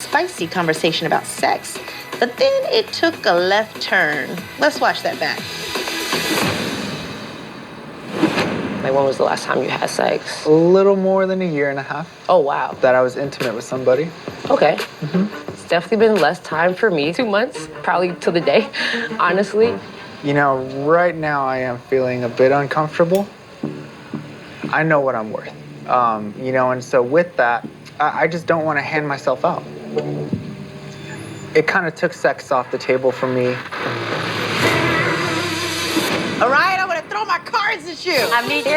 spicy conversation about sex, but then it took a left turn. Let's watch that back. Like, when was the last time you had sex? A little more than a year and a half. Oh, wow. That I was intimate with somebody. Okay. It's definitely been less time for me. 2 months, probably to the day, honestly. You know, right now I am feeling a bit uncomfortable. I know what I'm worth. You know, and so with that, I just don't want to hand myself out. It kind of took sex off the table for me. Orion, I'm gonna throw my cards at you. Me too.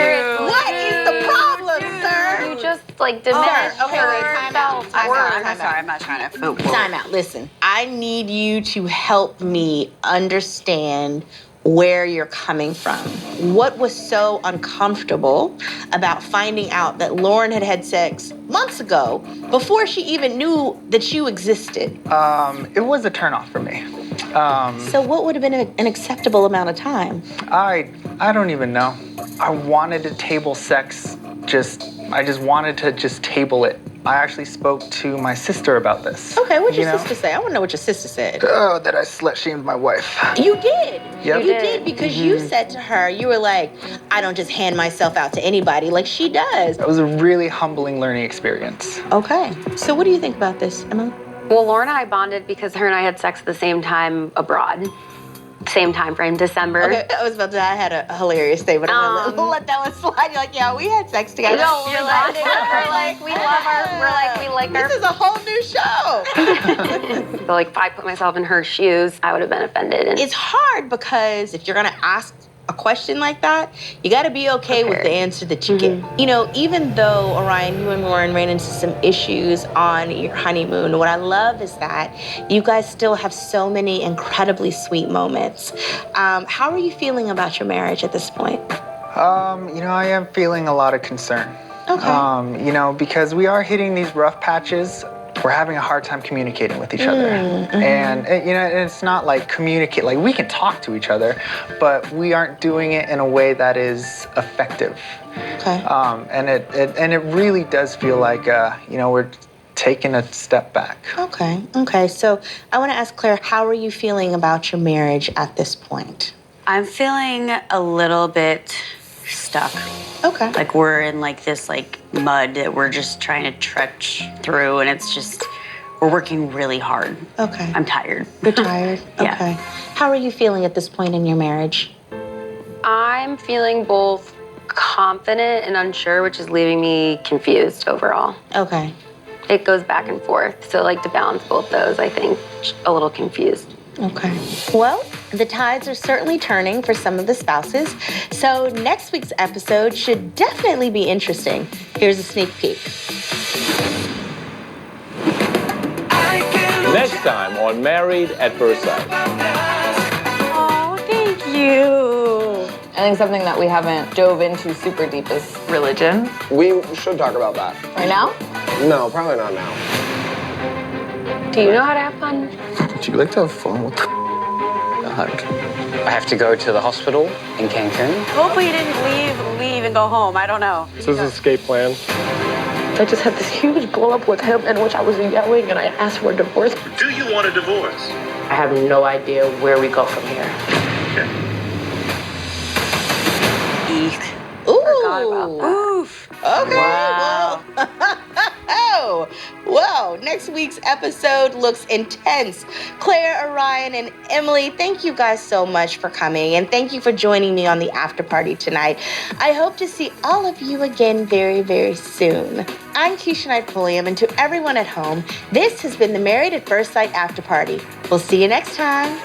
What is the problem, sir? You just like diminished. Sir, okay, wait, time out. I'm sorry, I'm not trying to. Time out. Listen, I need you to help me understand where you're coming from. What was so uncomfortable about finding out that Lauren had had sex months ago before she even knew that you existed? It was a turnoff for me. So what would have been an acceptable amount of time? I don't even know. I wanted to table sex. I just wanted to just table it. I actually spoke to my sister about this. Okay, what'd your sister say? I want to know what your sister said. Oh, that I slut-shamed my wife. You did? Yep. You did because you said to her, you were like, I don't just hand myself out to anybody like she does. It was a really humbling learning experience. Okay, so what do you think about this, Emma? Well, Lauren and I bonded because her and I had sex at the same time abroad. Same time frame, December. Okay, I was about to. I had a hilarious statement. I'm gonna let that one slide. You're like, yeah, we had sex together. No, You're like, we like our. This is a whole new show. So like, if I put myself in her shoes, I would have been offended. And It's hard because if you're gonna ask a question like that, you got to be okay with the answer that you get. You know, even though, Orion, you and Lauren ran into some issues on your honeymoon, what I love is that you guys still have so many incredibly sweet moments. How are you feeling about your marriage at this point? You know, I am feeling a lot of concern. Okay. You know, because we are hitting these rough patches. We're having a hard time communicating with each other. And, you know, it's not like communicate, like we can talk to each other, but we aren't doing it in a way that is effective. Okay. And it really does feel like, you know, we're taking a step back. Okay. So I want to ask Claire, how are you feeling about your marriage at this point? I'm feeling a little bit stuck. Okay. Like we're in like this like mud that we're just trying to trudge through, and it's just, we're working really hard. Okay. I'm tired. You're tired? Yeah. Okay. How are you feeling at this point in your marriage? I'm feeling both confident and unsure, which is leaving me confused overall. Okay. It goes back and forth. So like to balance both those, I think a little confused. Okay. Well, the tides are certainly turning for some of the spouses, so next week's episode should definitely be interesting. Here's a sneak peek. Next time on Married at First Sight. Oh, thank you. I think something that we haven't dove into super deep is religion. We should talk about that. Right now? No, probably not now. Do you know how to have fun? Would you like to have fun with I have to go to the hospital in Cancun. Hopefully you didn't leave and go home. I don't know. This is an escape plan. I just had this huge blow up with him in which I was yelling and I asked for a divorce. Do you want a divorce? I have no idea where we go from here. Ooh. Oof. Okay. Wow. Well, next week's episode looks intense. Claire, Orion, and Emily, thank you guys so much for coming, and thank you for joining me on the after party tonight. I hope to see all of you again very, very soon. I'm Keisha Knight-Pulliam, and to everyone at home, this has been the Married at First Sight After Party. We'll see you next time.